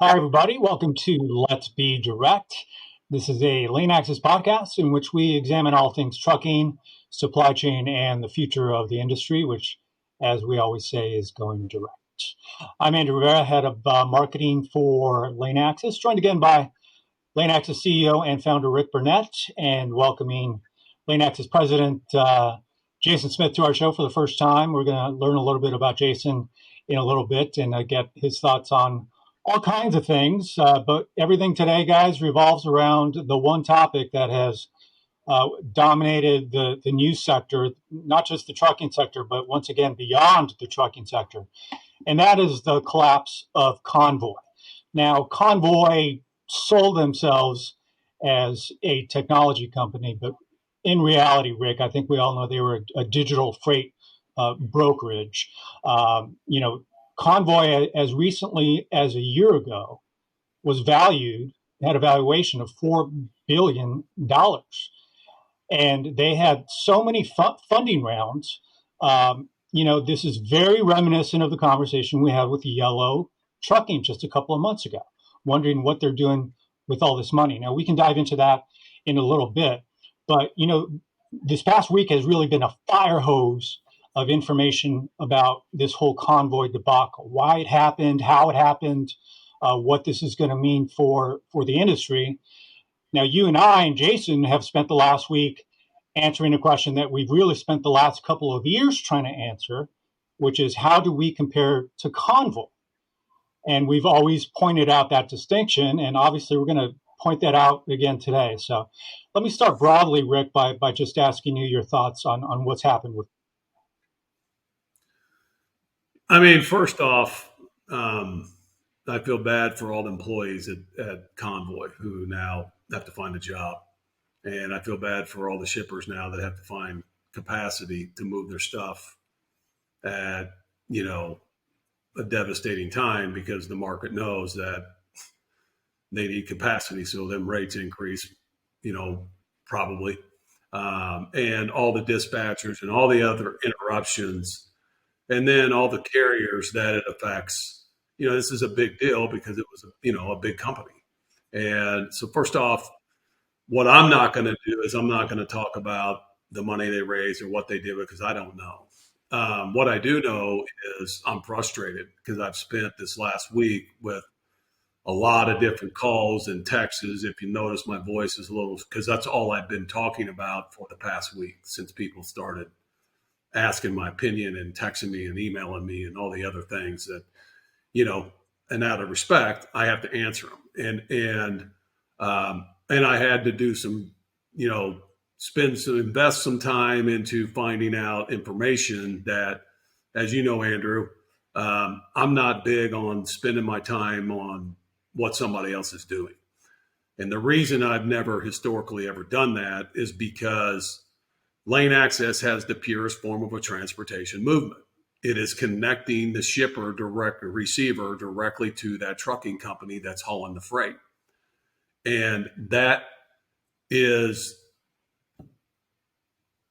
Hi, everybody. Welcome to Let's Be Direct. This is a LaneAxis podcast in which we examine all things trucking, supply chain, and the future of the industry, which, as we always say, is going direct. I'm Andrew Rivera, head of marketing for LaneAxis, joined again by LaneAxis CEO and founder Rick Burnett, and welcoming LaneAxis president Jason Smith to our show for the first time. We're going to learn a little bit about Jason in a little bit and get his thoughts on all kinds of things. But everything today, guys, revolves around the one topic that has dominated the news sector, not just the trucking sector, but once again, beyond the trucking sector. And that is the collapse of Convoy. Now, Convoy sold themselves as a technology company, but in reality, Rick, I think we all know they were a digital freight brokerage. Convoy, as recently as a year ago, was had a valuation of $4 billion. And they had so many funding rounds. This is very reminiscent of the conversation we had with Yellow Trucking just a couple of months ago, wondering what they're doing with all this money. Now, we can dive into that in a little bit, but, this past week has really been a fire hose of information about this whole Convoy debacle, why it happened, how it happened, what this is going to mean for the industry. Now, you and I and Jason have spent the last week answering a question that we've really spent the last couple of years trying to answer, which is how do we compare to Convoy? And we've always pointed out that distinction, and obviously we're going to point that out again today. So let me start broadly, Rick, by just asking you your thoughts on what's happened with. First off, I feel bad for all the employees at Convoy who now have to find a job. And I feel bad for all the shippers now that have to find capacity to move their stuff at, a devastating time because the market knows that they need capacity. So them rates increase, probably. And all the dispatchers and all the other interruptions, and then all the carriers that it affects. This is a big deal because it was, a big company. And so first off, what I'm not going to do is I'm not going to talk about the money they raised or what they did because I don't know. What I do know is I'm frustrated because I've spent this last week with a lot of different calls and texts. If you notice, my voice is a little, because that's all I've been talking about for the past week since people started asking my opinion and texting me and emailing me and all the other things that, and out of respect, I have to answer them. And I had to do some, invest some time into finding out information that, as you know, Andrew, I'm not big on spending my time on what somebody else is doing. And the reason I've never historically ever done that is because LaneAxis has the purest form of a transportation movement. It is connecting the shipper receiver directly to that trucking company that's hauling the freight. And that is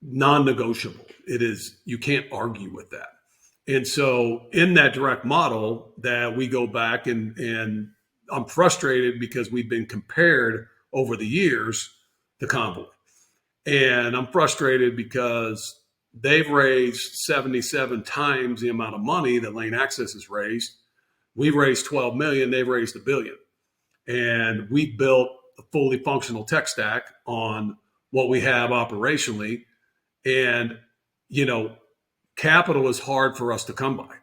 non-negotiable. It is, you can't argue with that. And so in that direct model that we go back and I'm frustrated because we've been compared over the years to Convoy. And I'm frustrated because they've raised 77 times the amount of money that LaneAxis has raised. We've raised 12 million, they've raised $1 billion. And we built a fully functional tech stack on what we have operationally. And, capital is hard for us to come by.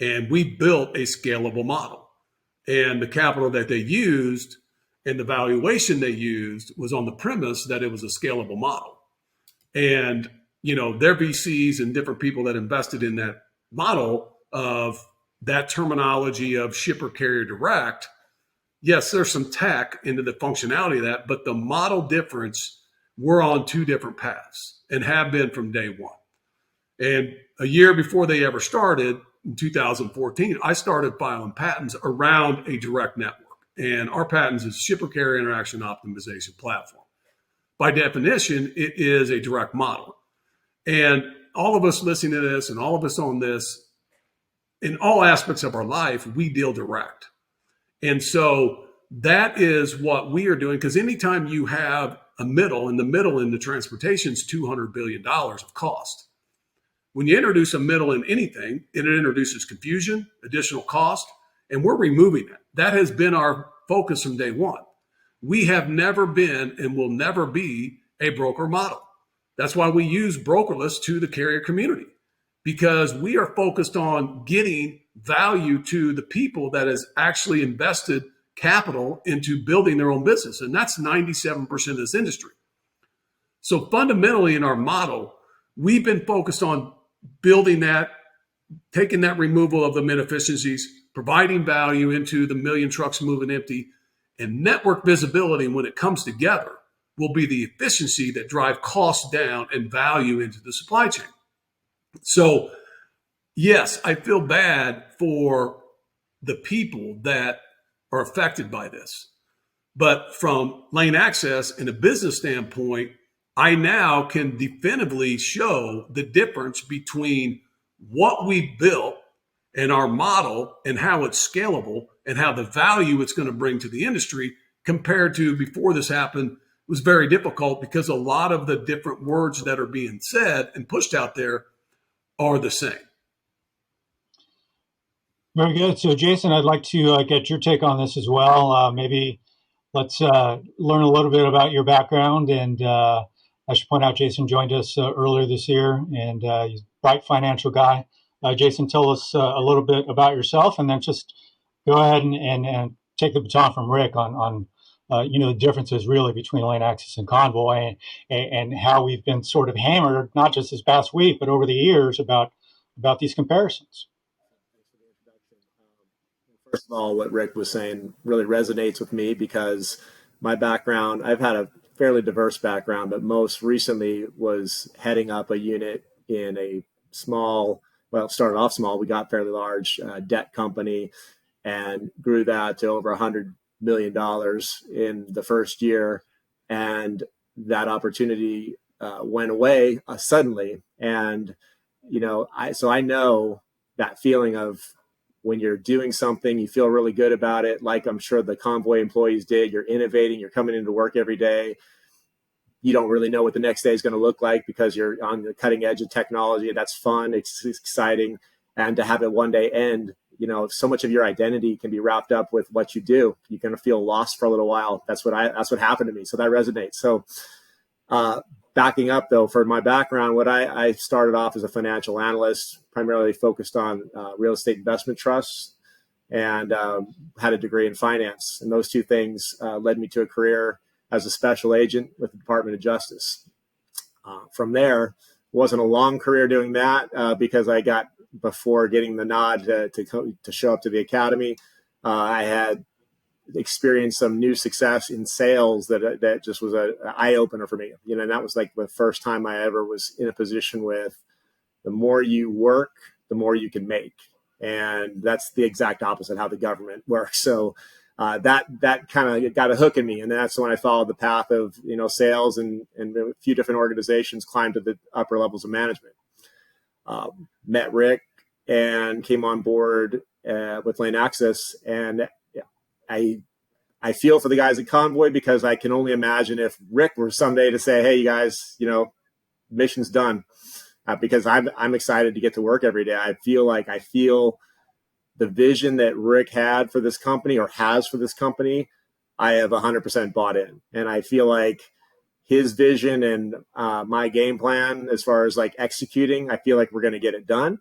And we built a scalable model. And the capital that they used and the valuation they used was on the premise that it was a scalable model. And, their VCs and different people that invested in that model of that terminology of shipper carrier direct, yes, there's some tech into the functionality of that, but the model difference, we're on two different paths and have been from day one. And a year before they ever started, in 2014, I started filing patents around a direct network. And our patents is shipper carrier interaction optimization platform. By definition, it is a direct model. And all of us listening to this and all of us on this, in all aspects of our life, we deal direct. And so that is what we are doing, because anytime you have a middle, and the middle in the transportation is $200 billion of cost. When you introduce a middle in anything, it introduces confusion, additional cost, and we're removing it. That has been our focus from day one. We have never been and will never be a broker model. That's why we use brokerless to the carrier community, because we are focused on getting value to the people that has actually invested capital into building their own business. And that's 97% of this industry. So fundamentally in our model, we've been focused on building that, taking that removal of the inefficiencies, providing value into the million trucks moving empty, and network visibility when it comes together will be the efficiency that drive costs down and value into the supply chain. So yes, I feel bad for the people that are affected by this. But from LaneAxis and a business standpoint, I now can definitively show the difference between what we built and our model and how it's scalable and how the value it's going to bring to the industry compared to before this happened. It was very difficult because a lot of the different words that are being said and pushed out there are the same. Very good. So, Jason, I'd like to get your take on this as well. Maybe let's learn a little bit about your background. And I should point out, Jason joined us earlier this year, and he's a bright financial guy. Jason, tell us a little bit about yourself, and then just go ahead and take the baton from Rick on the differences really between LaneAxis and Convoy, and how we've been sort of hammered, not just this past week, but over the years about these comparisons. First of all, what Rick was saying really resonates with me, because my background, I've had a fairly diverse background, but most recently was heading up a unit in a small, well, it started off small, we got fairly large debt company and grew that to over $100 million in the first year. And that opportunity went away suddenly. And, so I know that feeling of, when you're doing something, you feel really good about it, like I'm sure the Convoy employees did. You're innovating, you're coming into work every day. You don't really know what the next day is going to look like because you're on the cutting edge of technology. That's fun, it's exciting. And to have it one day end, so much of your identity can be wrapped up with what you do. You're going to feel lost for a little while. That's what happened to me. So that resonates. So backing up, though, for my background, I started off as a financial analyst, primarily focused on real estate investment trusts, and had a degree in finance. And those two things led me to a career as a special agent with the Department of Justice. From there, wasn't a long career doing that because before getting the nod to show up to the academy, I had experienced some new success in sales that just was an eye opener for me. And that was like the first time I ever was in a position with, the more you work, the more you can make. And that's the exact opposite how the government works. So that kind of got a hook in me. And that's when I followed the path of, sales and a few different organizations, climbed to the upper levels of management. Met Rick and came on board with LaneAxis. And I feel for the guys at Convoy, because I can only imagine if Rick were someday to say, hey, you guys, mission's done. Because I'm excited to get to work every day. I feel the vision that Rick had for this company, or has for this company, I have 100% bought in. And I feel like his vision and my game plan, as far as like executing, I feel like we're going to get it done.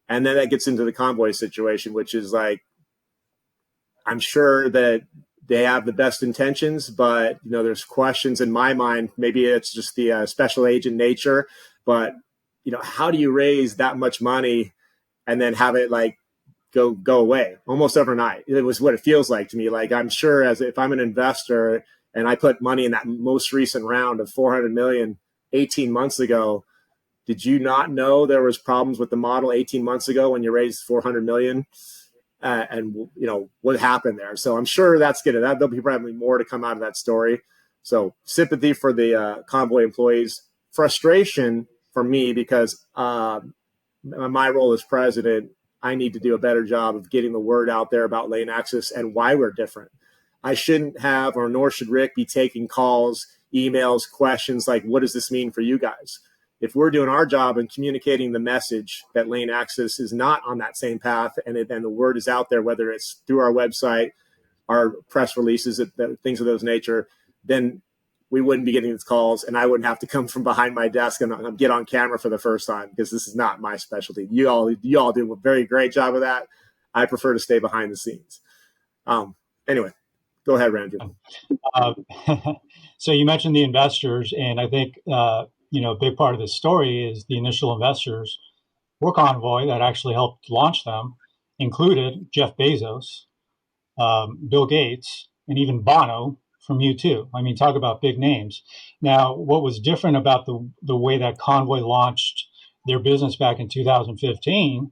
And then that gets into the Convoy situation, which is like, I'm sure that they have the best intentions, but there's questions in my mind. Maybe it's just the special agent nature, but how do you raise that much money and then have it like go away almost overnight? It was what it feels like to me. Like, I'm sure if I'm an investor and I put money in that most recent round of 400 million 18 months ago, did you not know there was problems with the model 18 months ago when you raised 400 million? And what happened there? So I'm sure there'll be probably more to come out of that story. So sympathy for the Convoy employees, frustration for me, because my role as president, I need to do a better job of getting the word out there about LaneAxis and why we're different. I shouldn't have, or nor should Rick be taking calls, emails, questions like, what does this mean for you guys? If we're doing our job and communicating the message that LaneAxis is not on that same path, and the word is out there, whether it's through our website, our press releases, things of those nature, then we wouldn't be getting these calls, and I wouldn't have to come from behind my desk and get on camera for the first time, because this is not my specialty. You all do a very great job of that. I prefer to stay behind the scenes. Anyway, go ahead, Andrew. So you mentioned the investors, and I think a big part of this story is the initial investors were Convoy that actually helped launch them, included Jeff Bezos, Bill Gates, and even Bono from U2. I mean, talk about big names. Now, what was different about the way that Convoy launched their business back in 2015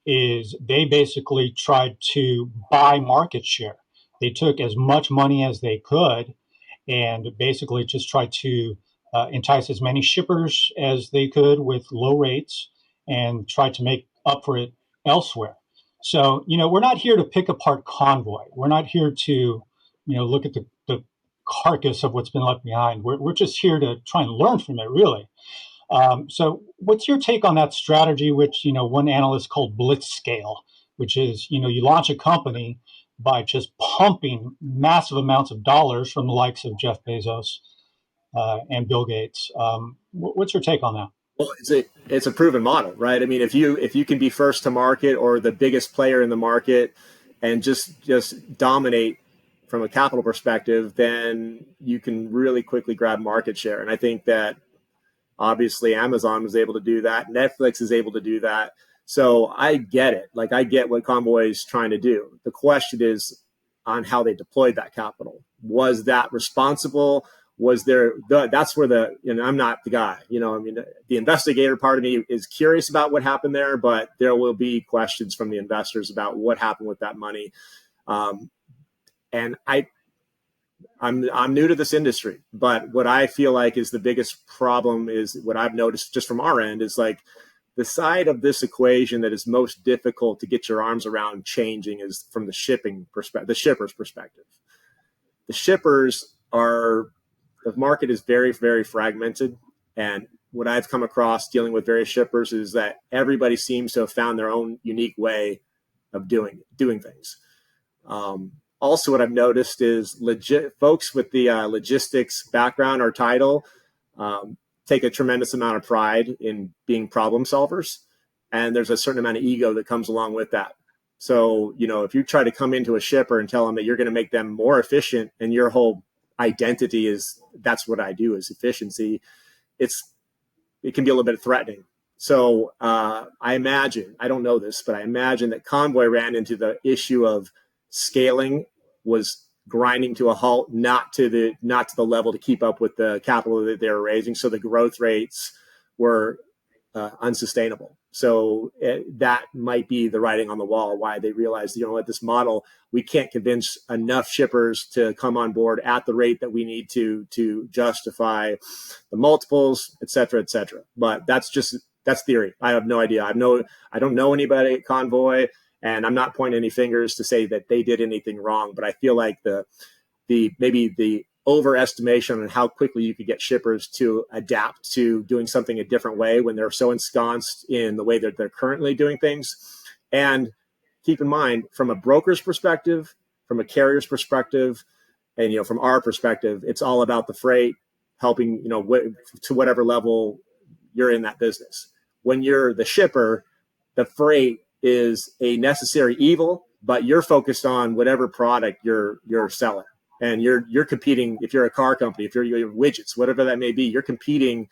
is they basically tried to buy market share. They took as much money as they could and basically just tried to entice as many shippers as they could with low rates and tried to make up for it elsewhere. So, we're not here to pick apart Convoy. We're not here to, look at the carcass of what's been left behind. We're just here to try and learn from it, really. So what's your take on that strategy, which, one analyst called blitzscale, which is, you launch a company by just pumping massive amounts of dollars from the likes of Jeff Bezos and Bill Gates. What's your take on that? Well, it's a proven model, right? I mean, if you can be first to market or the biggest player in the market and just dominate from a capital perspective, then you can really quickly grab market share. And I think that obviously Amazon was able to do that. Netflix is able to do that. So I get it. Like, I get what Convoy is trying to do. The question is on how they deployed that capital. Was that responsible? Was there, that's where I'm not the guy, the investigator part of me is curious about what happened there, but there will be questions from the investors about what happened with that money. And I'm new to this industry, but what I feel like is the biggest problem is what I've noticed just from our end is like the side of this equation that is most difficult to get your arms around changing is from the shipping perspective, the shipper's perspective. The shippers the market is very, very fragmented. And what I've come across dealing with various shippers is that everybody seems to have found their own unique way of doing things. Also, what I've noticed is folks with the logistics background or title take a tremendous amount of pride in being problem solvers. And there's a certain amount of ego that comes along with that. So, if you try to come into a shipper and tell them that you're going to make them more efficient and your whole identity is that's what I do is efficiency, it can be a little bit threatening. So I imagine, I don't know this, but I imagine that Convoy ran into the issue of scaling was grinding to a halt, not to the level to keep up with the capital that they were raising. So the growth rates were unsustainable. So that might be the writing on the wall, why they realized, this model, we can't convince enough shippers to come on board at the rate that we need to justify the multiples, et cetera, et cetera. But that's theory. I have no idea. I don't know anybody at Convoy, and I'm not pointing any fingers to say that they did anything wrong, but I feel like maybe the overestimation on how quickly you could get shippers to adapt to doing something a different way when they're so ensconced in the way that they're currently doing things. And keep in mind, from a broker's perspective, from a carrier's perspective, and from our perspective, it's all about the freight helping to whatever level you're in that business. When you're the shipper, the freight is a necessary evil, but you're focused on whatever product you're selling. And you're competing, if you're a car company, if you're widgets, whatever that may be, you're competing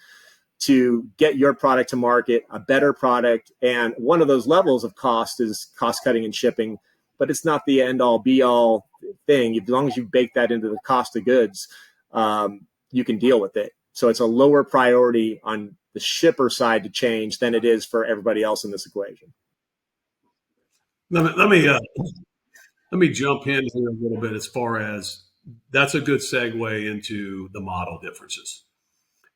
to get your product to market, a better product. And one of those levels of cost is cost cutting and shipping, but it's not the end all be all thing. As long as you bake that into the cost of goods, you can deal with it. So it's a lower priority on the shipper side to change than it is for everybody else in this equation. Let me jump in here a little bit as far as that's a good segue into the model differences.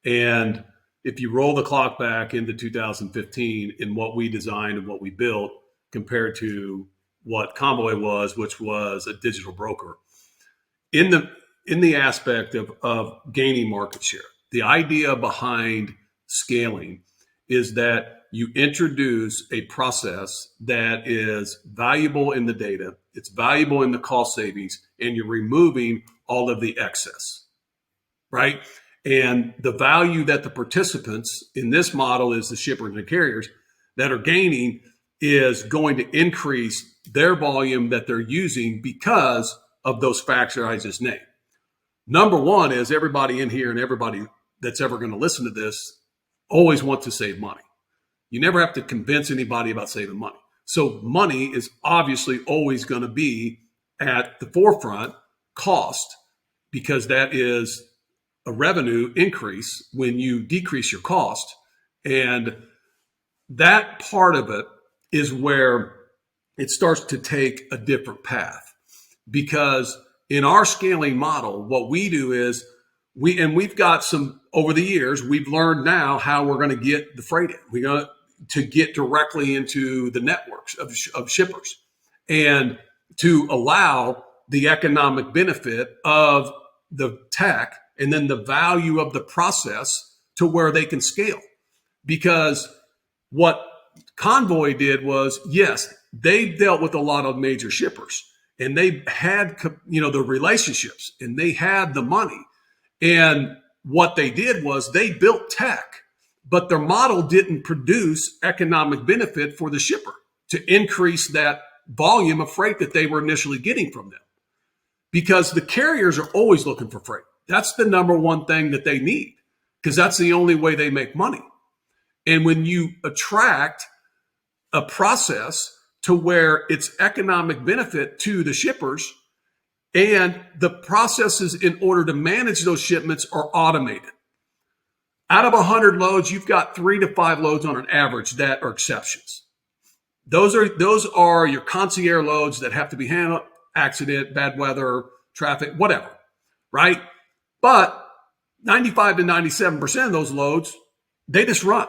And if you roll the clock back into 2015 in what we designed and what we built, compared to what Convoy was, which was a digital broker. In the aspect of gaining market share, the idea behind scaling is that you introduce a process that is valuable in the data, it's valuable in the cost savings, and you're removing all of the excess, right? And the value that the participants in this model is the shippers and carriers that are gaining is going to increase their volume that they're using because of those factors I just named. Number one is everybody in here and everybody that's ever going to listen to this always wants to save money. You never have to convince anybody about saving money. So money is obviously always going to be at the forefront, cost, because that is a revenue increase when you decrease your cost. And that part of it is where it starts to take a different path. Because in our scaling model, what we do is we've got some, over the years, we've learned now how we're going to get the freight in. We're going to get directly into the networks of shippers and to allow the economic benefit of the tech and then the value of the process to where they can scale. Because what Convoy did was, yes, they dealt with a lot of major shippers and they had, the relationships and they had the money. And what they did was they built tech, but their model didn't produce economic benefit for the shipper to increase that volume of freight that they were initially getting from them. Because the carriers are always looking for freight. That's the number one thing that they need, because that's the only way they make money. And when you attract a process to where it's economic benefit to the shippers, and the processes in order to manage those shipments are automated. Out of 100 loads, you've got 3 to 5 loads on an average that are exceptions. Those are your concierge loads that have to be handled, accident, bad weather, traffic, whatever, right? But 95 to 97% of those loads, they just run.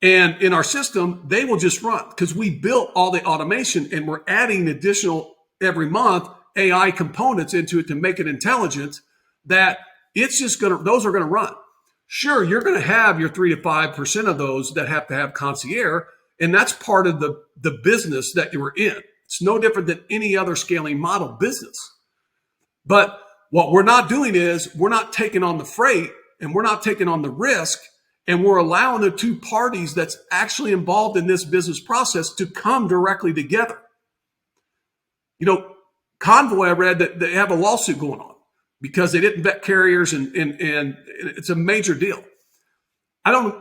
And in our system, they will just run because we built all the automation and we're adding additional every month AI components into it to make it intelligent, that it's just those are going to run. Sure, you're going to have your 3 to 5% of those that have to have concierge, and that's part of the business that you were in. It's no different than any other scaling model business. But what we're not doing is we're not taking on the freight and we're not taking on the risk, and we're allowing the two parties that's actually involved in this business process to come directly together. Convoy, I read that they have a lawsuit going on because they didn't vet carriers, and it's a major deal. I don't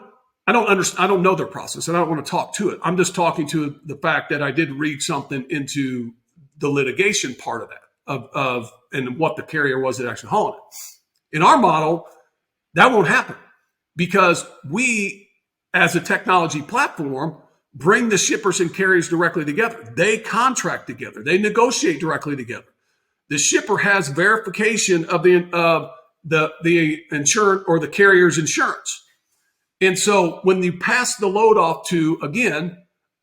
understand. I don't know their process, and I don't want to talk to it. I'm just talking to the fact that I did read something into the litigation part of that, and what the carrier was that actually hauling it. In our model, that won't happen because we, as a technology platform, bring the shippers and carriers directly together. They contract together. They negotiate directly together. The shipper has verification of the insurance or the carrier's insurance. And so when you pass the load off to, again,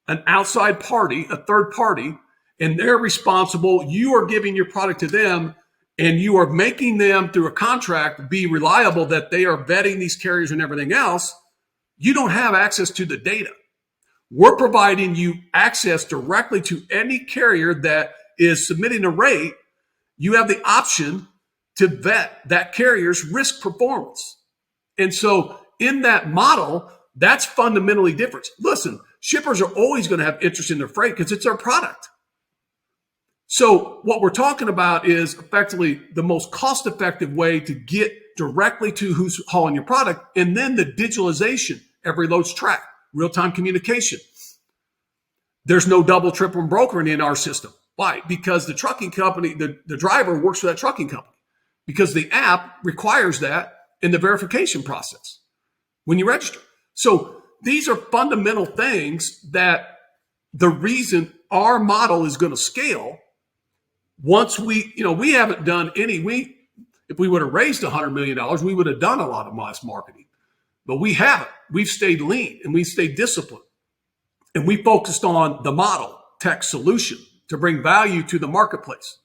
an outside party, a third party, and they're responsible, you are giving your product to them, and you are making them, through a contract, be reliable that they are vetting these carriers and everything else, you don't have access to the data. We're providing you access directly to any carrier that is submitting a rate. You have the option to vet that carrier's risk performance. And so in that model, that's fundamentally different. Listen, shippers are always going to have interest in their freight because it's their product. So what we're talking about is effectively the most cost-effective way to get directly to who's hauling your product, and then the digitalization, every load's tracked, real-time communication. There's no double, triple brokering in our system. Why? Because the trucking company, the driver works for that trucking company, because the app requires that in the verification process when you register. So these are fundamental things that the reason our model is going to scale. Once we haven't done any, if we would have raised $100 million, we would have done a lot of mass marketing, but we haven't. We've stayed lean and we stayed disciplined, and we focused on the model tech solution to bring value to the marketplace.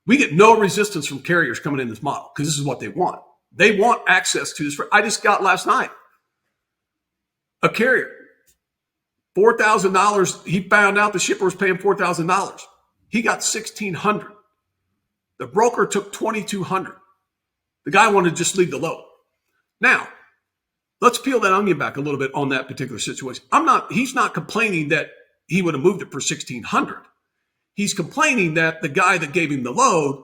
We get no resistance from carriers coming in this model because this is what they want. They want access to this. I just got last night a carrier, $4,000. He found out the shipper was paying $4,000. He got $1,600. The broker took $2,200. The guy wanted to just leave the load. Now, let's peel that onion back a little bit on that particular situation. He's not complaining that he would have moved it for $1,600. He's complaining that the guy that gave him the load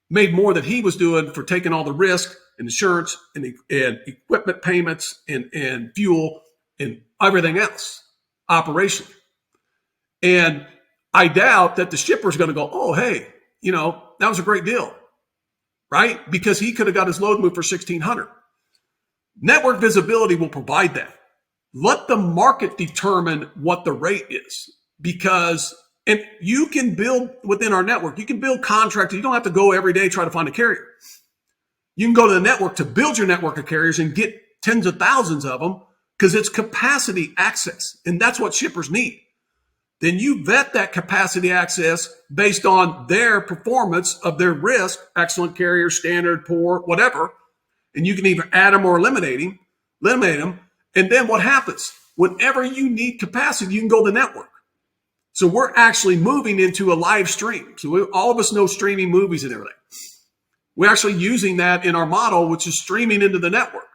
made more than he was doing for taking all the risk and insurance and equipment payments and fuel and everything else, operation. And I doubt that the shipper's going to go, oh, hey, that was a great deal, right? Because he could have got his load moved for $1,600. Network visibility will provide that. Let the market determine what the rate is, because and you can build within our network. You can build contractors. You don't have to go every day try to find a carrier. You can go to the network to build your network of carriers and get tens of thousands of them because it's capacity access, and that's what shippers need. Then you vet that capacity access based on their performance of their risk, excellent carrier, standard, poor, whatever, and you can either add them or eliminate them. And then what happens? Whenever you need capacity, you can go to the network. So we're actually moving into a live stream. So all of us know streaming movies and everything. We're actually using that in our model, which is streaming into the network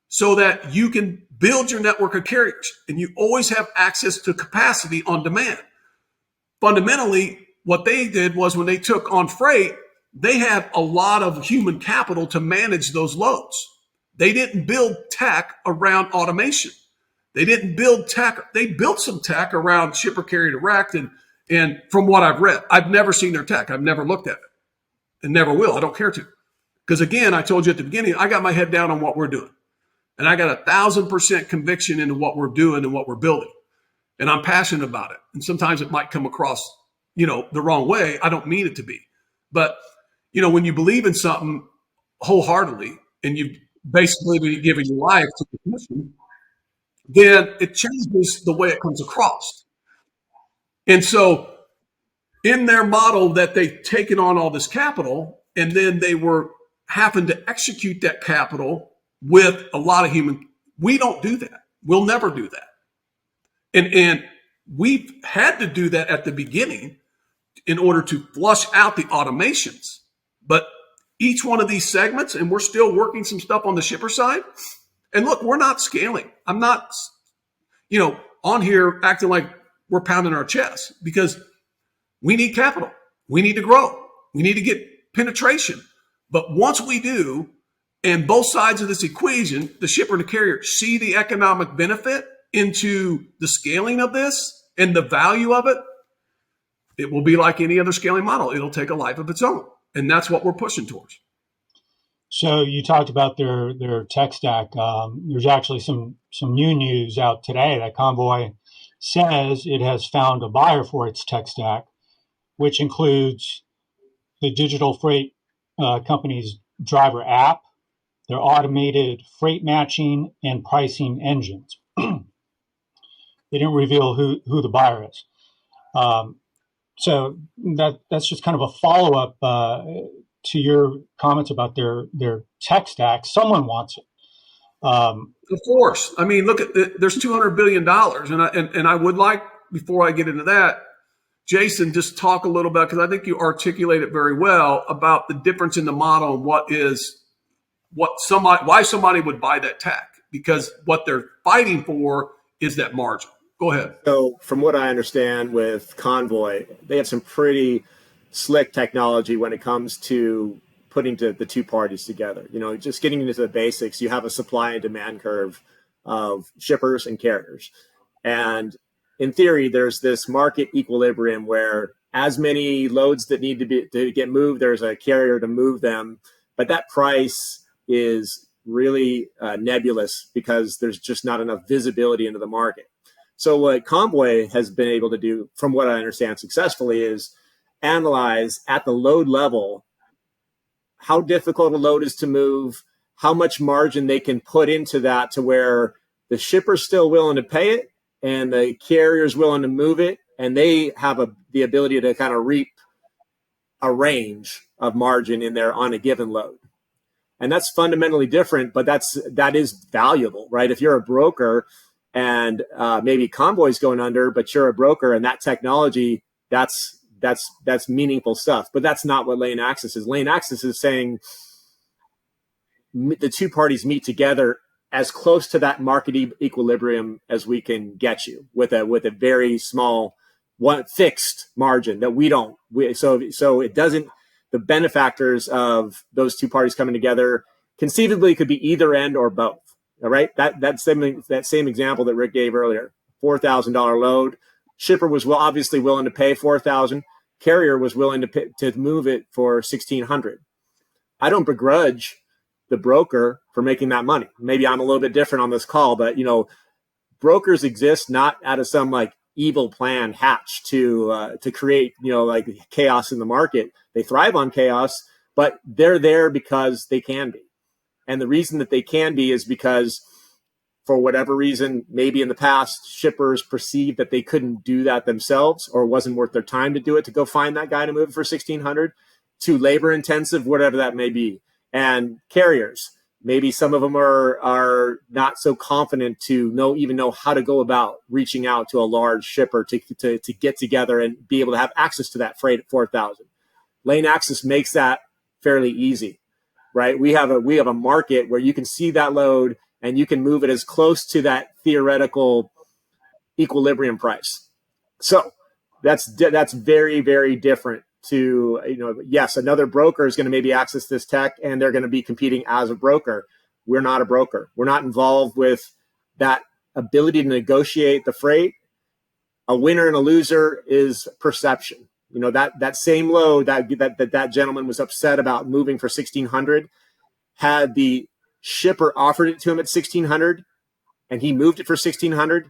so that you can build your network of carriers and you always have access to capacity on demand. Fundamentally, what they did was when they took on freight, they had a lot of human capital to manage those loads. They didn't build tech around automation. They didn't build tech. They built some tech around shipper carrier direct. And from what I've read, I've never seen their tech. I've never looked at it and never will. I don't care to. Because again, I told you at the beginning, I got my head down on what we're doing. And I got 1,000% conviction into what we're doing and what we're building. And I'm passionate about it. And sometimes it might come across, the wrong way. I don't mean it to be. But, when you believe in something wholeheartedly and you've basically been giving your life to the mission, then it changes the way it comes across. And so in their model that they've taken on all this capital, and then they were having to execute that capital with a lot of human, we don't do that. We'll never do that. And we've had to do that at the beginning in order to flush out the automations. But each one of these segments, and we're still working some stuff on the shipper side. And look, we're not scaling. I'm not, on here acting like we're pounding our chest because we need capital. We need to grow. We need to get penetration. But once we do, and both sides of this equation, the shipper and the carrier see the economic benefit into the scaling of this and the value of it, it will be like any other scaling model. It'll take a life of its own. And that's what we're pushing towards. So you talked about their tech stack. There's actually some new news out today that Convoy says it has found a buyer for its tech stack, which includes the digital freight company's driver app, their automated freight matching and pricing engines. They didn't reveal who the buyer is. So that's just kind of a follow-up to your comments about their tech stack. Someone wants it. Of course. I mean, look at there's $200 billion. And I would like, before I get into that, Jason, just talk a little bit, because I think you articulate it very well about the difference in the model and why somebody would buy that tech, because what they're fighting for is that margin. Go ahead. So from what I understand with Convoy, they have some pretty slick technology when it comes to putting the two parties together. Just getting into the basics, you have a supply and demand curve of shippers and carriers. And in theory, there's this market equilibrium where as many loads that need to get moved, there's a carrier to move them. But that price is really nebulous because there's just not enough visibility into the market. So what Convoy has been able to do, from what I understand successfully, is analyze at the load level how difficult a load is to move, how much margin they can put into that to where the shipper's still willing to pay it and the carrier's willing to move it, and they have the ability to kind of reap a range of margin in there on a given load. And that's fundamentally different, but that is valuable, right? If you're a broker and maybe Convoy's going under, but you're a broker and that technology, that's meaningful stuff. But that's not what LaneAxis is. LaneAxis is saying the two parties meet together as close to that market equilibrium as we can get you with a very small one fixed margin that we don't. So it doesn't. The benefactors of those two parties coming together conceivably could be either end or both. All right, that same example that Rick gave earlier, $4,000 load. Shipper was obviously willing to pay $4,000. Carrier was willing to move it for $1,600. I don't begrudge the broker for making that money. Maybe I'm a little bit different on this call, but brokers exist not out of some like evil plan hatched to create like chaos in the market. They thrive on chaos, but they're there because they can be. And the reason that they can be is because for whatever reason, maybe in the past, shippers perceived that they couldn't do that themselves, or it wasn't worth their time to do it, to go find that guy to move it for $1,600, too labor intensive, whatever that may be. And carriers, maybe some of them are not so confident to even know how to go about reaching out to a large shipper to get together and be able to have access to that freight at 4,000. LaneAxis makes that fairly easy, right? We have a market where you can see that load and you can move it as close to that theoretical equilibrium price. So that's very, very different to, yes, another broker is going to maybe access this tech and they're going to be competing as a broker. We're not a broker. We're not involved with that ability to negotiate the freight. A winner and a loser is perception. That same load that gentleman was upset about moving for $1,600, had the shipper offered it to him at $1,600 and he moved it for $1,600,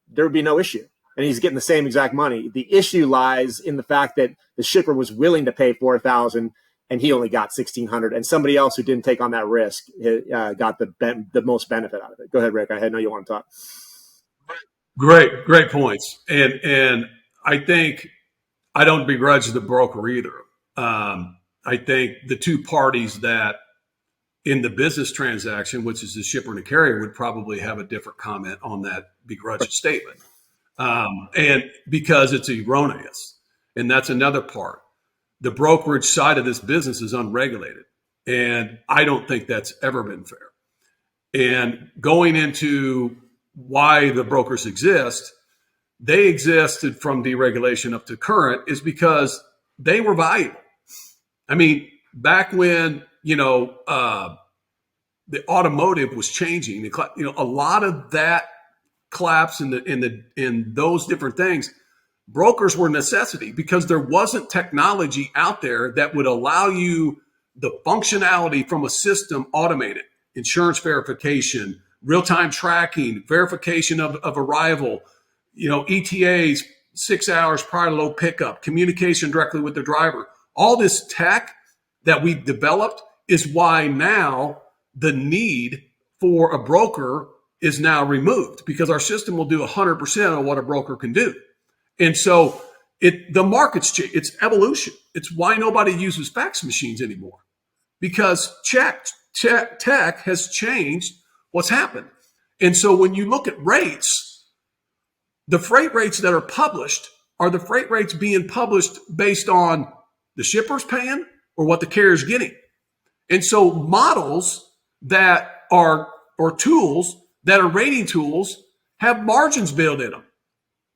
there would be no issue. And he's getting the same exact money. The issue lies in the fact that the shipper was willing to pay $4,000 and he only got $1,600, and somebody else who didn't take on that risk got the most benefit out of it. Go ahead, Rick. I know you want to talk. Great points. And I think I don't begrudge the broker either. I think the two parties that in the business transaction, which is the shipper and the carrier, would probably have a different comment on that begrudge statement. And because it's erroneous. And that's another part. The brokerage side of this business is unregulated. And I don't think that's ever been fair. And going into why the brokers exist, they existed from deregulation up to current is because they were valuable. I mean, back when, the automotive was changing, a lot of that collapse in those different things, brokers were a necessity because there wasn't technology out there that would allow you the functionality from a system automated, insurance verification, real-time tracking, verification of arrival, ETAs 6 hours prior to load pickup, communication directly with the driver. All this tech that we've developed is why now the need for a broker is now removed, because our system will do 100% of what a broker can do. And so the market's it's evolution. It's why nobody uses fax machines anymore, because tech has changed what's happened. And so when you look at rates, the freight rates that are published are the freight rates being published based on the shipper's paying or what the carrier's getting. And so models that are, or tools that are rating tools, have margins built in them,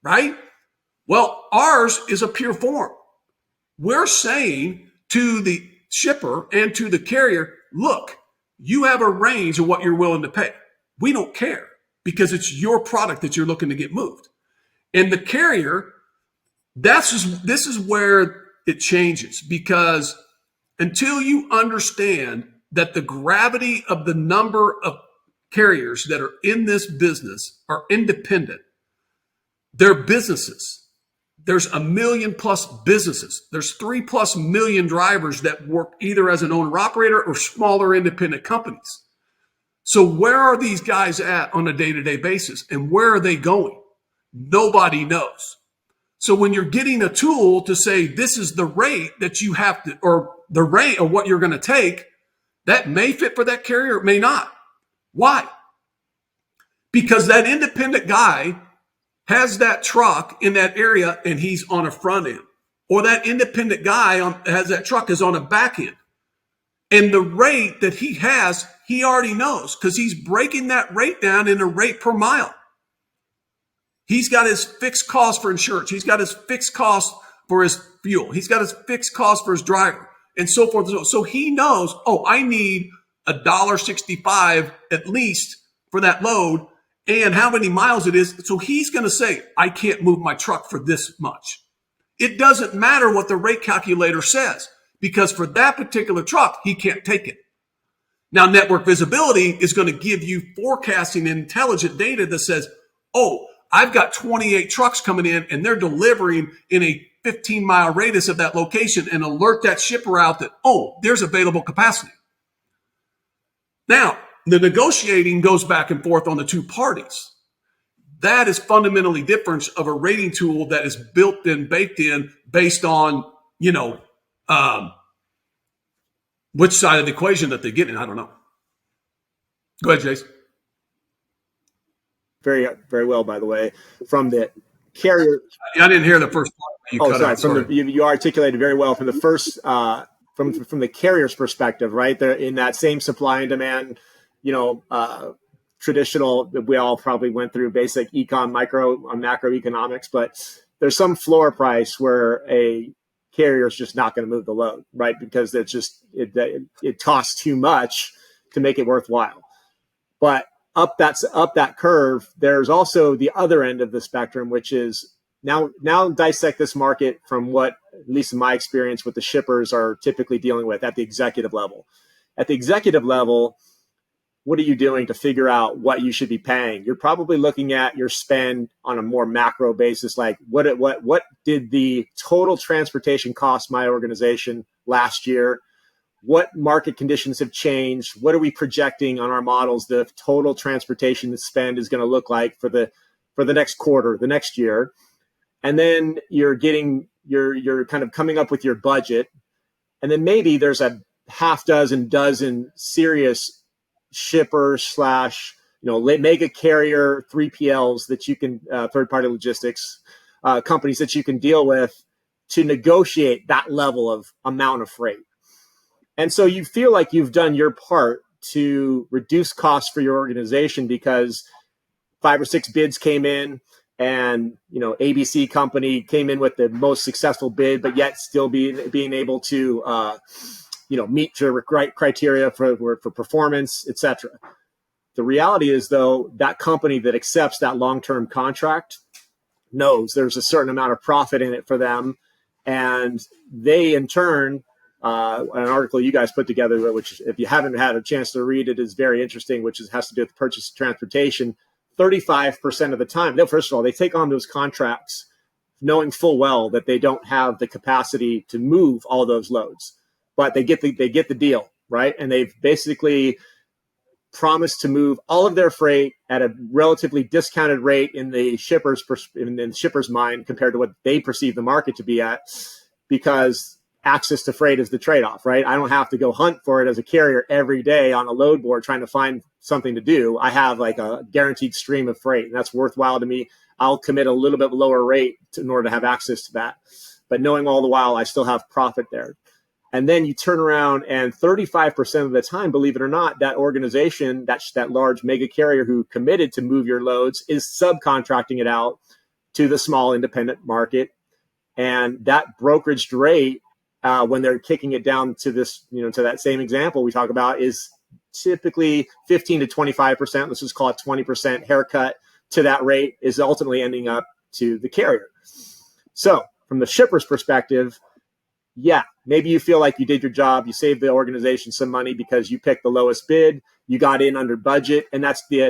right? Well, ours is a pure form. We're saying to the shipper and to the carrier, look, you have a range of what you're willing to pay. We don't care, because it's your product that you're looking to get moved. And the carrier, this is where it changes, because until you understand that the gravity of the number of carriers that are in this business are independent, they're businesses. There's 1 million plus businesses. There's 3+ million drivers that work either as an owner operator or smaller independent companies. So where are these guys at on a day-to-day basis, and where are they going? Nobody knows. So when you're getting a tool to say this is the rate that you have to, or the rate of what you're going to take, that may fit for that carrier, it may not. Why? Because that independent guy has that truck in that area and he's on a front end, or that independent guy has that truck is on a back end. And the rate that he has, he already knows because he's breaking that rate down in a rate per mile. He's got his fixed cost for insurance. He's got his fixed cost for his fuel. He's got his fixed cost for his driver and so forth. So he knows, oh, I need $1.65 at least for that load and how many miles it is. So he's going to say, I can't move my truck for this much. It doesn't matter what the rate calculator says because for that particular truck, he can't take it. Now, network visibility is going to give you forecasting and intelligent data that says, oh, I've got 28 trucks coming in and they're delivering in a 15-mile radius of that location and alert that shipper out that, oh, there's available capacity. Now, the negotiating goes back and forth on the two parties. That is fundamentally different of a rating tool that is built in, baked in, based on, which side of the equation that they get in. I don't know. Go ahead, Jace. Very, very well, by the way, from the carrier. I didn't hear the first part. You articulated very well from the first, from the carrier's perspective, right? They're in that same supply and demand, traditional, we all probably went through basic macroeconomics, but there's some floor price where a carrier is just not going to move the load, right? Because it's just, it costs too much to make it worthwhile. But up that curve, there's also the other end of the spectrum, which is now dissect this market from what, at least in my experience, what the shippers are typically dealing with at the executive level. At the executive level, what are you doing to figure out what you should be paying? You're probably looking at your spend on a more macro basis, like what did the total transportation cost my organization last year? What market conditions have changed? What are we projecting on our models the total transportation spend is going to look like for the next quarter, the next year? And then you're kind of coming up with your budget. And then maybe there's a half dozen serious shippers / mega carrier 3PLs that you can, third-party logistics companies that you can deal with to negotiate that level of amount of freight. And so you feel like you've done your part to reduce costs for your organization because 5 or 6 bids came in and, ABC company came in with the most successful bid, but yet still being able to, meet your criteria for performance, et cetera. The reality is, though, that company that accepts that long-term contract knows there's a certain amount of profit in it for them. And they, in turn, an article you guys put together, which if you haven't had a chance to read it, is very interesting, which has to do with the purchase of transportation. 35% of the time, first of all, they take on those contracts knowing full well that they don't have the capacity to move all those loads. But they get the deal, right? And they've basically promised to move all of their freight at a relatively discounted rate in the shipper's mind compared to what they perceive the market to be at, because access to freight is the trade-off, right? I don't have to go hunt for it as a carrier every day on a load board trying to find something to do. I have like a guaranteed stream of freight, and that's worthwhile to me. I'll commit a little bit lower rate in order to have access to that. But knowing all the while, I still have profit there. And then you turn around and 35% of the time, believe it or not, that organization, that large mega carrier who committed to move your loads is subcontracting it out to the small independent market. And that brokerage rate, when they're kicking it down to this, to that same example we talk about, is typically 15 to 25%. Let's just call it 20% haircut to that rate is ultimately ending up to the carrier. So from the shipper's perspective, yeah, maybe you feel like you did your job. You saved the organization some money because you picked the lowest bid. You got in under budget. And that's in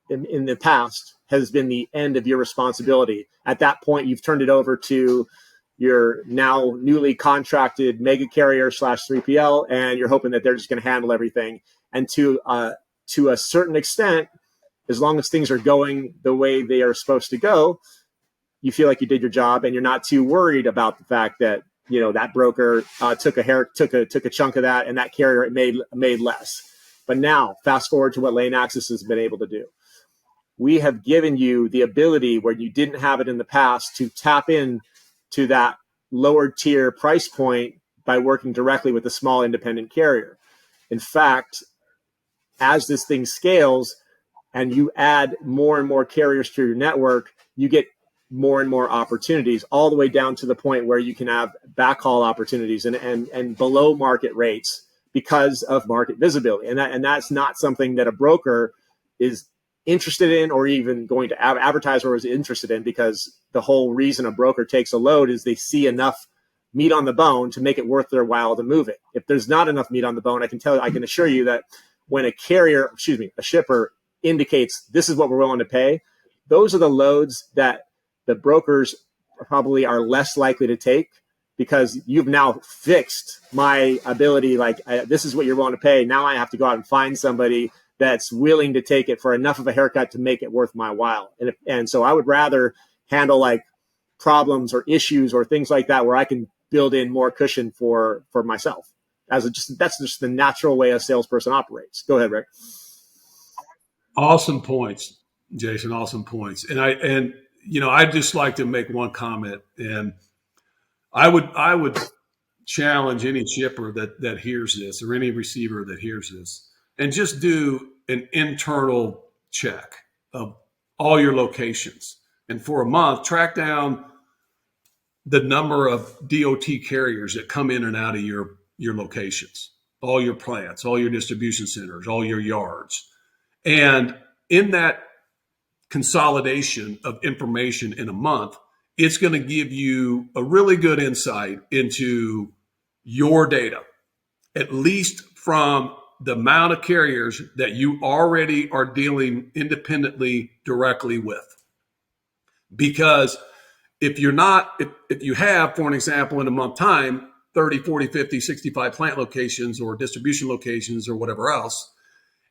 the past has been the end of your responsibility. At that point, you've turned it over to your now newly contracted mega carrier / 3PL, and you're hoping that they're just going to handle everything. And to a certain extent, as long as things are going the way they are supposed to go, you feel like you did your job, and you're not too worried about the fact that, you know, that broker took a chunk of that, and that carrier made less. But now, fast forward to what LaneAxis has been able to do. We have given you the ability, where you didn't have it in the past, to tap in to that lower tier price point by working directly with a small independent carrier. In fact, as this thing scales and you add more and more carriers to your network, you get more and more opportunities, all the way down to the point where you can have backhaul opportunities and below market rates because of market visibility. And that's not something that a broker is interested in, or even going to advertise or is interested in, because the whole reason a broker takes a load is they see enough meat on the bone to make it worth their while to move it. If there's not enough meat on the bone, I can assure you that when a shipper indicates this is what we're willing to pay, those are the loads that the brokers probably are less likely to take, because you've now fixed my ability. Like, this is what you're willing to pay. Now I have to go out and find somebody that's willing to take it for enough of a haircut to make it worth my while. And so I would rather handle like problems or issues or things like that, where I can build in more cushion for myself. That's just the natural way a salesperson operates. Go ahead, Rick. Awesome points, Jason. Awesome points. And I'd just like to make one comment, and I would challenge any shipper that hears this, or any receiver that hears this, and just do an internal check of all your locations. And for a month, track down the number of DOT carriers that come in and out of your locations, all your plants, all your distribution centers, all your yards. And in that consolidation of information in a month, it's going to give you a really good insight into your data, at least from the amount of carriers that you already are dealing independently directly with. Because if you have, for an example, in a month time, 30, 40, 50, 65 plant locations or distribution locations or whatever else,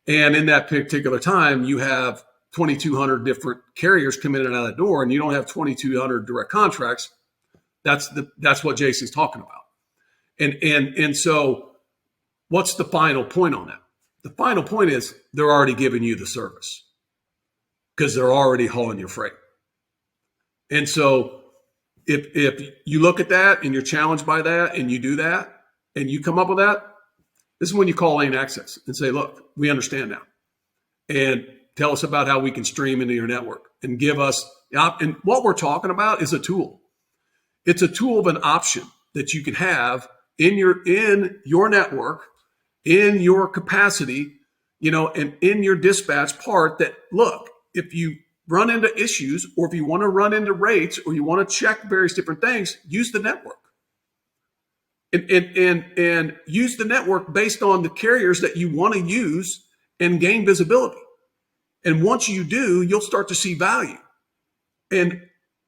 and in that particular time, you have 2,200 different carriers come in and out of the door, and you don't have 2,200 direct contracts, that's what Jason's talking about. And so what's the final point on that? The final point is they're already giving you the service, because they're already hauling your freight. And so if you look at that and you're challenged by that, and you do that and you come up with that, this is when you call LaneAxis and say, look, we understand now. And tell us about how we can stream into your network, and give us, and what we're talking about is a tool. It's a tool of an option that you can have in your network, in your capacity, and in your dispatch part, that, look, if you run into issues, or if you want to run into rates, or you want to check various different things, use the network. And use the network based on the carriers that you want to use, and gain visibility. And once you do, you'll start to see value. And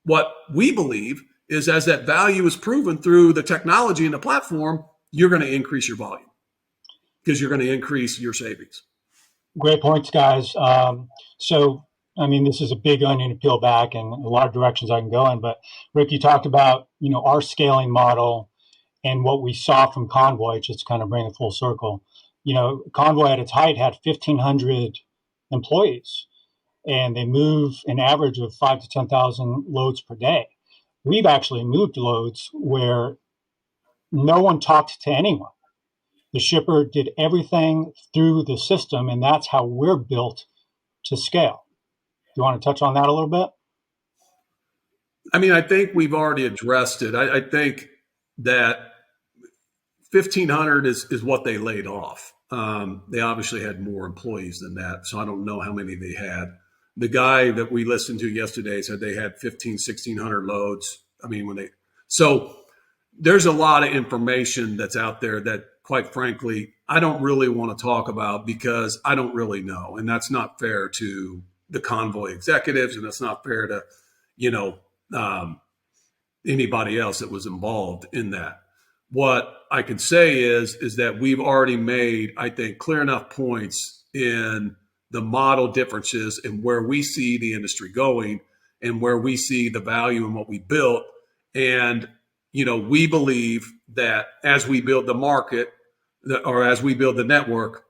what we believe is, as that value is proven through the technology and the platform, you're going to increase your volume, because you're going to increase your savings. Great points, guys. This is a big onion to peel back, and a lot of directions I can go in. But Rick, you talked about, our scaling model and what we saw from Convoy, just to kind of bring it full circle. Convoy at its height had 1,500 employees, and they move an average of 5,000 to 10,000 loads per day. We've actually moved loads where no one talked to anyone. The shipper did everything through the system, and that's how we're built to scale. Do you want to touch on that a little bit? I think we've already addressed it. I think that 1,500 is what they laid off. They obviously had more employees than that, so I don't know how many they had. The guy that we listened to yesterday said they had 1,600 loads. So there's a lot of information that's out there that, quite frankly, I don't really want to talk about, because I don't really know. And that's not fair to the Convoy executives, and that's not fair to, anybody else that was involved in that. What I can say is that we've already made, I think, clear enough points in the model differences and where we see the industry going. and where we see the value in what we built. And, we believe that as we build the market, or as we build the network,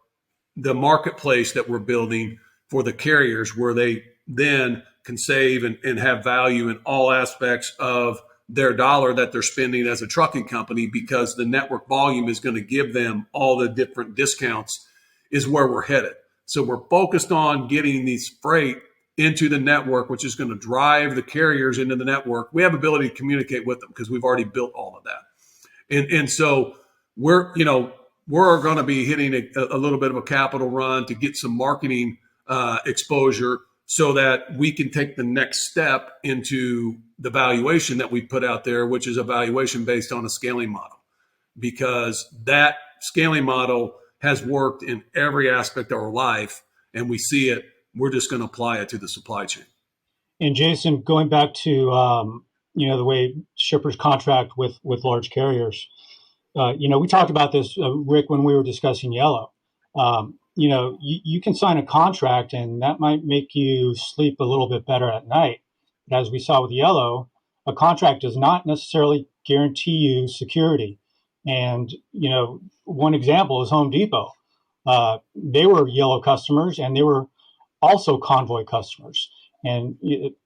the marketplace that we're building for the carriers, where they then can save and have value in all aspects of their dollar that they're spending as a trucking company, because the network volume is going to give them all the different discounts, is where we're headed. So we're focused on getting these freight into the network, which is going to drive the carriers into the network. We have ability to communicate with them because we've already built all of that. And so we're going to be hitting a little bit of a capital run to get some marketing exposure, so that we can take the next step into the valuation that we put out there, which is a valuation based on a scaling model, because that scaling model has worked in every aspect of our life, and we see it. We're just going to apply it to the supply chain. And Jason, going back to the way shippers contract with large carriers, we talked about this, Rick, when we were discussing Yellow. You can sign a contract and that might make you sleep a little bit better at night. But as we saw with Yellow, a contract does not necessarily guarantee you security. And, one example is Home Depot. They were Yellow customers and they were also Convoy customers. And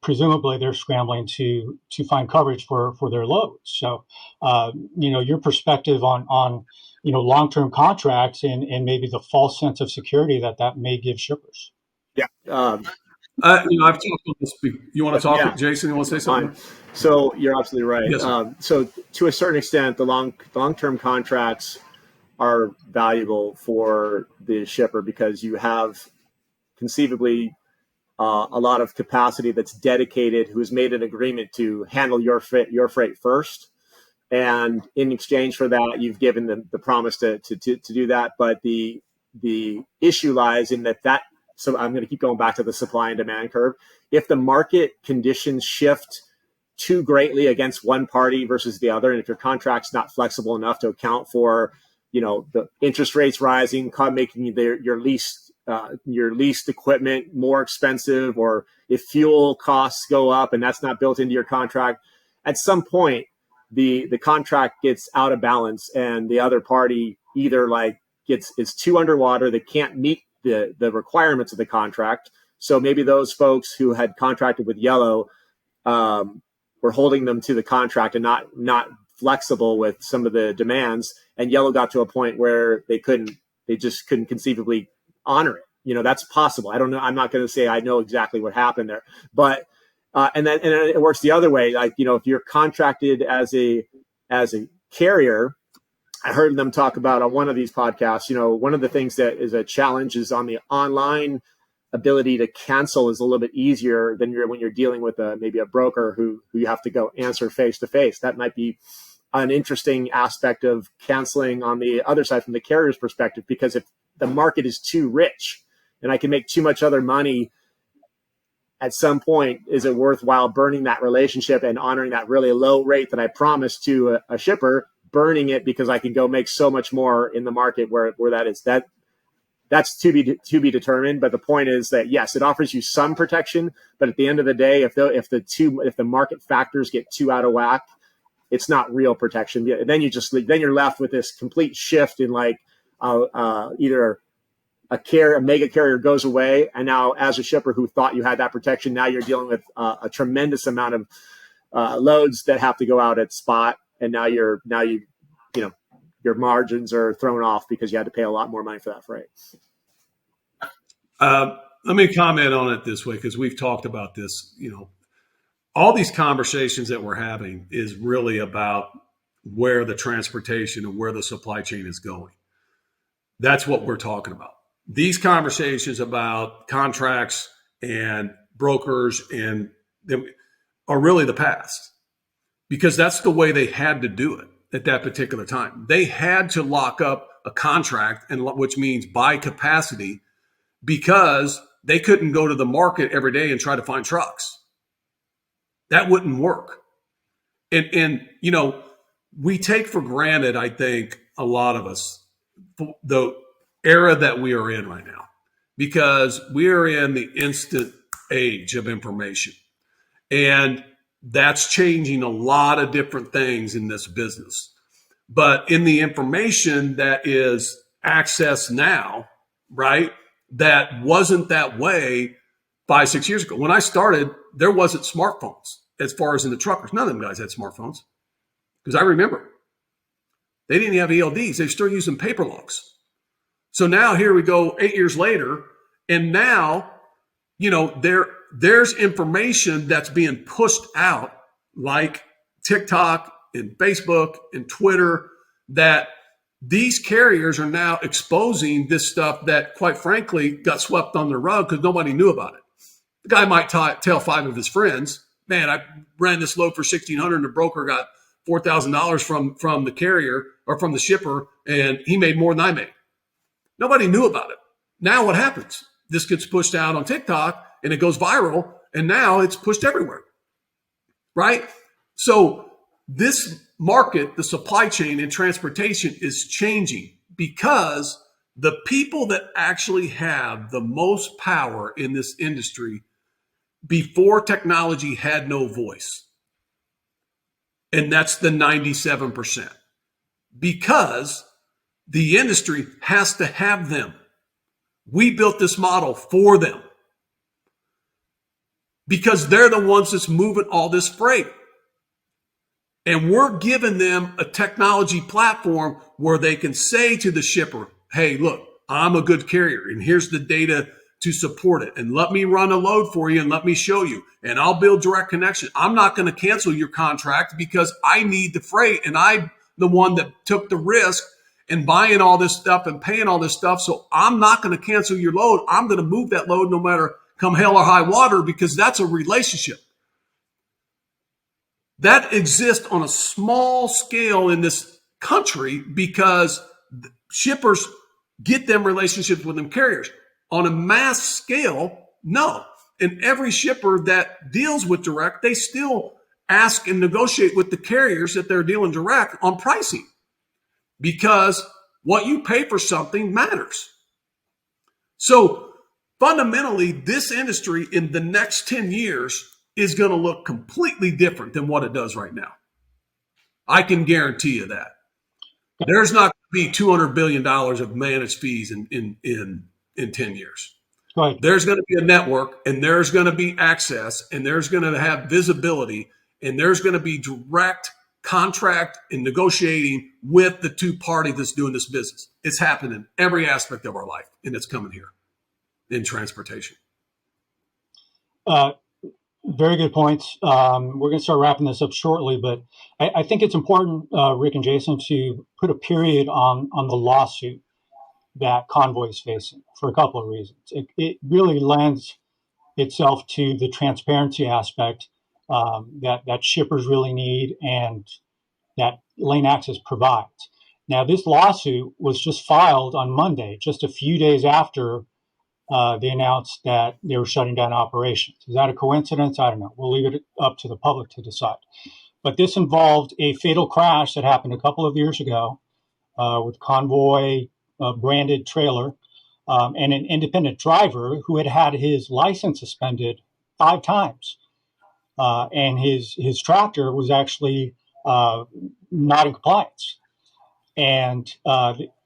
presumably they're scrambling to find coverage for their loads. So, your perspective on long-term contracts and maybe the false sense of security that may give shippers. Yeah. I've talked about this. You want to talk, yeah. Jason? You want to say something? So you're absolutely right. Yes, so to a certain extent, the long-term contracts are valuable for the shipper because you have conceivably a lot of capacity that's dedicated, who has made an agreement to handle your freight first. And in exchange for that, you've given them the promise to do that. But the issue lies in that. So I'm going to keep going back to the supply and demand curve. If the market conditions shift too greatly against one party versus the other, and if your contract's not flexible enough to account for, the interest rates rising, making your leased equipment more expensive, or if fuel costs go up and that's not built into your contract, at some point the contract gets out of balance and the other party either is too underwater, they can't meet the requirements of the contract. So maybe those folks who had contracted with Yellow were holding them to the contract and not flexible with some of the demands, and Yellow got to a point where they just couldn't conceivably honor it. That's possible. I don't know. I'm not going to say I know exactly what happened there, but and then it works the other way. If you're contracted as a carrier, I heard them talk about on one of these podcasts, one of the things that is a challenge is on the online ability to cancel is a little bit easier than when you're dealing with maybe a broker who you have to go answer face to face. That might be an interesting aspect of canceling on the other side from the carrier's perspective, because if the market is too rich and I can make too much other money, at some point, is it worthwhile burning that relationship and honoring that really low rate that I promised to a shipper, burning it because I can go make so much more in the market where that is? That's to be determined. But the point is that yes, it offers you some protection, but at the end of the day, if the market factors get too out of whack, it's not real protection. Then you're left with this complete shift in either a mega carrier goes away, and now as a shipper who thought you had that protection, now you're dealing with a tremendous amount of loads that have to go out at spot, and now your margins are thrown off because you had to pay a lot more money for that freight. Let me comment on it this way, because we've talked about this. All these conversations that we're having is really about where the transportation and where the supply chain is going. That's what we're talking about. These conversations about contracts and brokers and them are really the past, because that's the way they had to do it at that particular time. They had to lock up a contract, and which means buy capacity, because they couldn't go to the market every day and try to find trucks. That wouldn't work. And we take for granted, I think, a lot of us, the era that we are in right now, because we are in the instant age of information. And that's changing a lot of different things in this business. But in the information that is accessed now, right, that wasn't that way 5-6 years ago. When I started, there wasn't smartphones as far as in the truckers. None of them guys had smartphones because I remember they didn't have ELDs. They were still using paper logs. So now here we go 8 years later, and now, there's information that's being pushed out like TikTok and Facebook and Twitter that these carriers are now exposing this stuff that, quite frankly, got swept under the rug because nobody knew about it. The guy might tell 5 of his friends, man, I ran this load for $1,600 and the broker got $4,000 from the carrier or from the shipper, and he made more than I made. Nobody knew about it. Now what happens? This gets pushed out on TikTok and it goes viral, and now it's pushed everywhere, right? So this market, the supply chain and transportation, is changing because the people that actually have the most power in this industry before technology had no voice. And that's the 97%. Because the industry has to have them. We built this model for them. Because they're the ones that's moving all this freight. And we're giving them a technology platform where they can say to the shipper, hey, look, I'm a good carrier and here's the data to support it. And let me run a load for you and let me show you. And I'll build direct connection. I'm not going to cancel your contract because I need the freight and I'm the one that took the risk in buying all this stuff and paying all this stuff. So I'm not going to cancel your load. I'm going to move that load no matter come hell or high water because that's a relationship. That exists on a small scale in this country because shippers get them relationships with them carriers. On a mass scale, no. And every shipper that deals with direct, they still ask and negotiate with the carriers that they're dealing direct on pricing because what you pay for something matters. So fundamentally, this industry in the next 10 years is going to look completely different than what it does right now. I can guarantee you that. There's not going to be $200 billion of managed fees in 10 years. Right. There's going to be a network, and there's going to be access, and there's going to have visibility, and there's going to be direct contract and negotiating with the two party that's doing this business. It's happening in every aspect of our life, and it's coming here in transportation. Very good points. We're going to start wrapping this up shortly, but I think it's important, Rick and Jason, to put a period on the lawsuit that Convoy is facing for a couple of reasons. It really lends itself to the transparency aspect that shippers really need and that LaneAxis provides. Now, this lawsuit was just filed on Monday, just a few days after they announced that they were shutting down operations. Is that a coincidence? I don't know. We'll leave it up to the public to decide. But this involved a fatal crash that happened a couple of years ago with Convoy branded trailer and an independent driver who had had his license suspended 5 times. And his tractor was actually not in compliance. And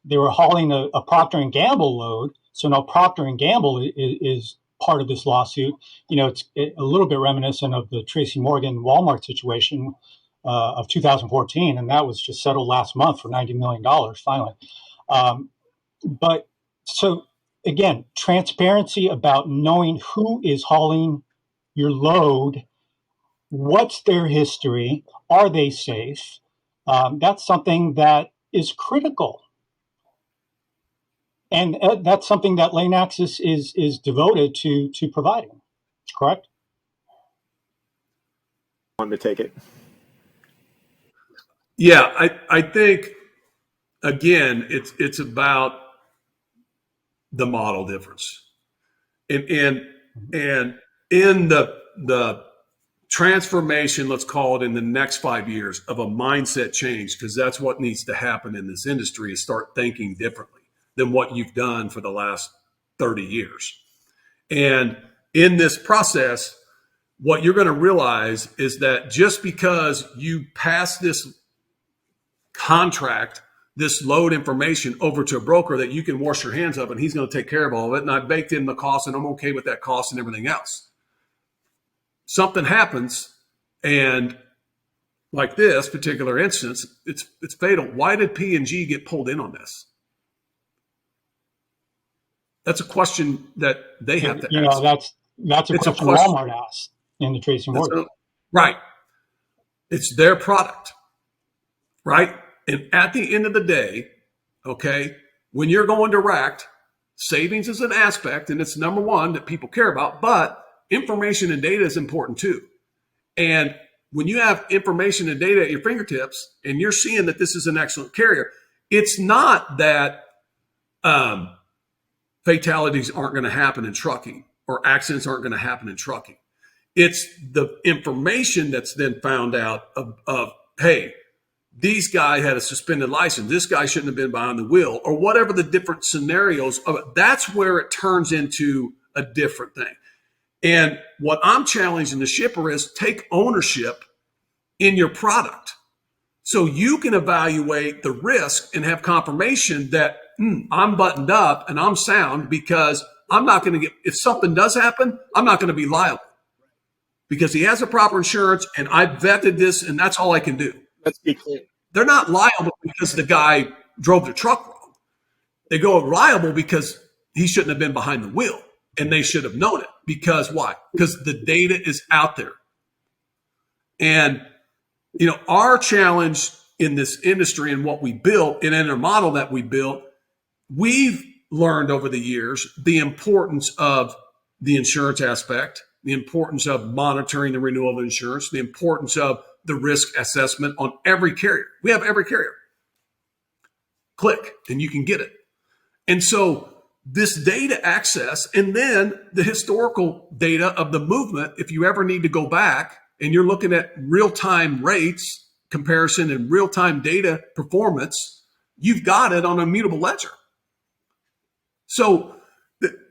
they were hauling a Procter & Gamble load. So now Procter & Gamble is part of this lawsuit. It's a little bit reminiscent of the Tracy Morgan Walmart situation of 2014. And that was just settled last month for $90 million finally. But so again, transparency about knowing who is hauling your load, what's their history, are they safe? That's something that is critical. And that's something that LaneAxis is devoted to providing, correct? Want to take it? Yeah, I think, again, it's about the model difference. And in the transformation, let's call it in the next 5 years, of a mindset change, because that's what needs to happen in this industry, is start thinking differently than what you've done for the last 30 years. And in this process, what you're going to realize is that just because you pass this contract, this load information over to a broker that you can wash your hands of and he's going to take care of all of it, and I baked in the cost and I'm okay with that cost and everything else. Something happens, and like this particular instance, it's fatal. Why did P&G get pulled in on this? That's a question that they have to ask. That's a question Walmart asked in the Tracy Morgan. Right. It's their product, right? And at the end of the day, okay, when you're going direct, savings is an aspect, and it's number one that people care about, but information and data is important too. And when you have information and data at your fingertips and you're seeing that this is an excellent carrier, it's not that fatalities aren't going to happen in trucking or accidents aren't going to happen in trucking. It's the information that's then found out of hey, these guy had a suspended license. This guy shouldn't have been behind the wheel, or whatever the different scenarios of it. That's where it turns into a different thing. And what I'm challenging the shipper is take ownership in your product so you can evaluate the risk and have confirmation that I'm buttoned up and I'm sound, because I'm not going to get, if something does happen, I'm not going to be liable because he has a proper insurance and I vetted this and that's all I can do. Let's be clear. They're not liable because the guy drove the truck wrong. They go liable because he shouldn't have been behind the wheel. And they should have known it. Because why? Because the data is out there. And, our challenge in this industry and what we built and in our model that we built, we've learned over the years the importance of the insurance aspect, the importance of monitoring the renewal of insurance, the importance of the risk assessment on every carrier. We have every carrier. Click and you can get it. And so this data access, and then the historical data of the movement, if you ever need to go back and you're looking at real-time rates comparison and real-time data performance, you've got it on a mutable ledger. So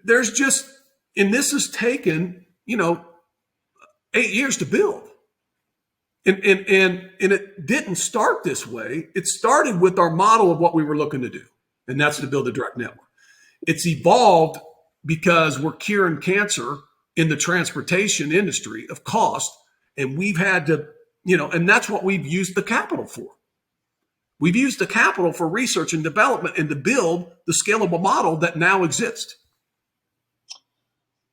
there's just, and this has taken, 8 years to build. And it didn't start this way. It started with our model of what we were looking to do, and that's to build a direct network. It's evolved because we're curing cancer in the transportation industry of cost, and we've had to, and that's what we've used the capital for. We've used the capital for research and development and to build the scalable model that now exists.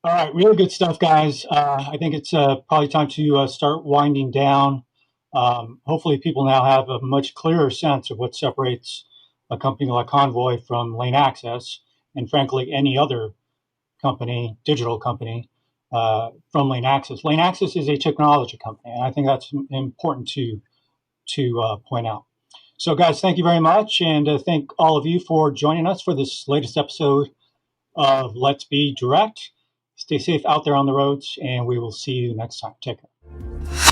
All right, really good stuff, guys. I think it's probably time to start winding down. Hopefully people now have a much clearer sense of what separates a company like Convoy from LaneAxis, and frankly, any other company, digital company, from LaneAxis. LaneAxis is a technology company, and I think that's important to point out. So, guys, thank you very much, and thank all of you for joining us for this latest episode of Let's Be Direct. Stay safe out there on the roads, and we will see you next time. Take care.